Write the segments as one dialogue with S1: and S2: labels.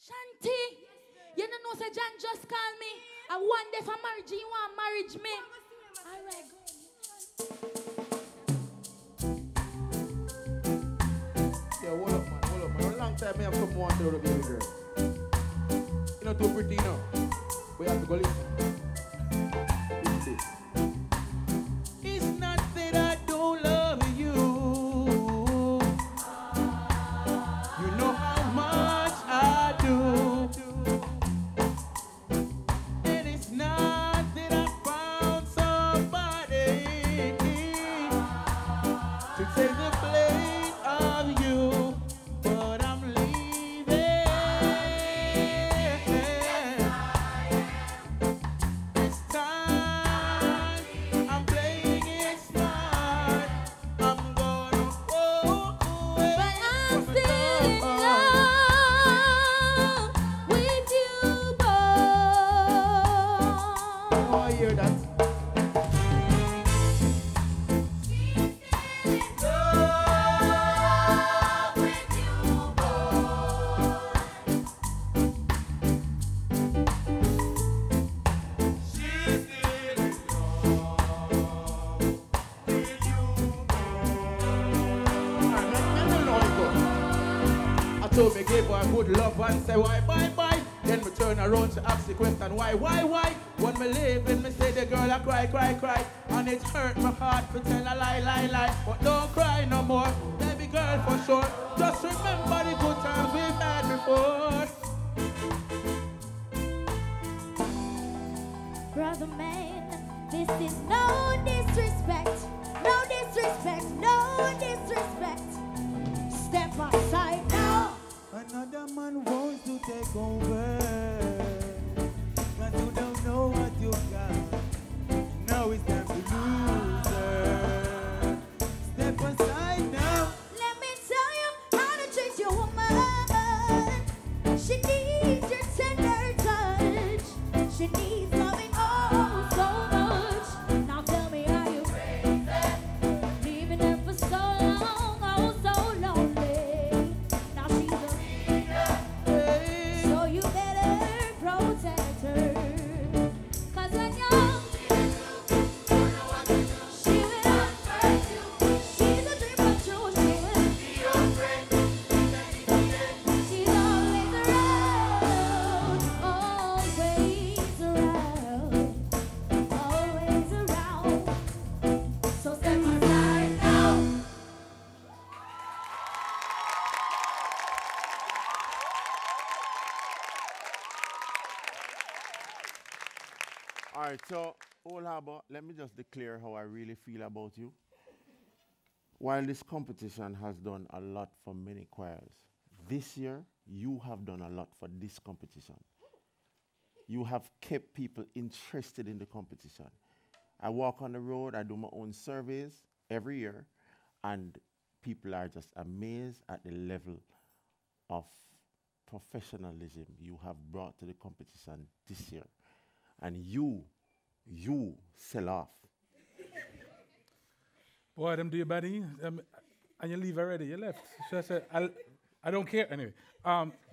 S1: Shanti, you don't know say John just called me. I want day for marriage. You want marriage me? All right, go.
S2: Yeah, hold up, man, hold up, man. A long time I have someone want to do the baby girl. You know, too pretty, you know. We have to go listen. Listen. It's not that I don't love you. You know how much I do. And it's not that I found somebody to take the place of you. But I'm leaving. This time I'm playing it smart. I'm gonna go away.
S1: But I'm
S2: from
S1: still in
S2: the
S1: love with you, boy.
S2: Oh, I hear that. I told me give her good love and say why, bye, bye. Then me turn around to ask the question why. When me leaving, me say the girl I cry, cry, cry. And it hurt my heart to tell a lie, lie, lie. But don't cry no more, baby girl for sure. Just remember the good times we've had before.
S1: Brother man, this is no disrespect, no disrespect, no disrespect. Step aside now.
S3: Another man wants to take over, but you don't know what you've got. Now it's time to lose her. Step aside now.
S1: Let me tell you how to treat your woman. She needs your tender touch. She needs loving oh so much. Now tell me how you leaving her for so long, oh so lonely. Now she's a so you better protect her. 'Cause when you're she will hurt you. She's a dream come true. She will be your friend. She's always around, always around, always around. So step aside now.
S4: All right, so, Old Harbour, let me just declare how I really feel about you. While this competition has done a lot for many choirs, this year, you have done a lot for this competition. You have kept people interested in the competition. I walk on the road, I do my own surveys every year, and people are just amazed at the level of professionalism you have brought to the competition this year. And you sell off.
S5: Boy, them do you buddy, and you leave already. You left. So I said, I don't care anyway.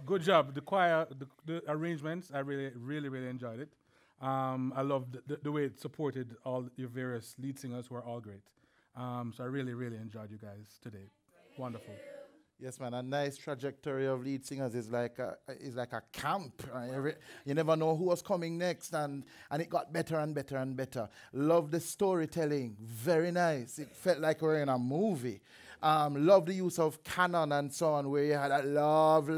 S5: Good job. The choir, the arrangements, I really enjoyed it. I loved the way it supported all your various lead singers who are all great. So I really enjoyed you guys today. Wonderful.
S2: Yes, man. A nice trajectory of lead singers is like a camp. You never know who was coming next, and it got better and better and better. Love the storytelling. Very nice. It felt like we were in a movie. Love the use of canon and so on, where you had that love,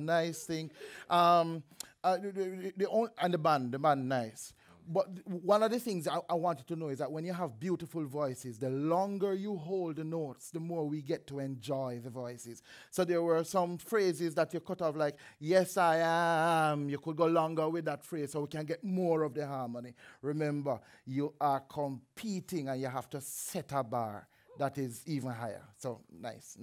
S2: nice thing. And the band nice. But one of the things I wanted to know is that when you have beautiful voices, the longer you hold the notes, the more we get to enjoy the voices. So there were some phrases that you cut off, like, yes, I am. You could go longer with that phrase so we can get more of the harmony. Remember, you are competing and you have to set a bar that is even higher. So nice.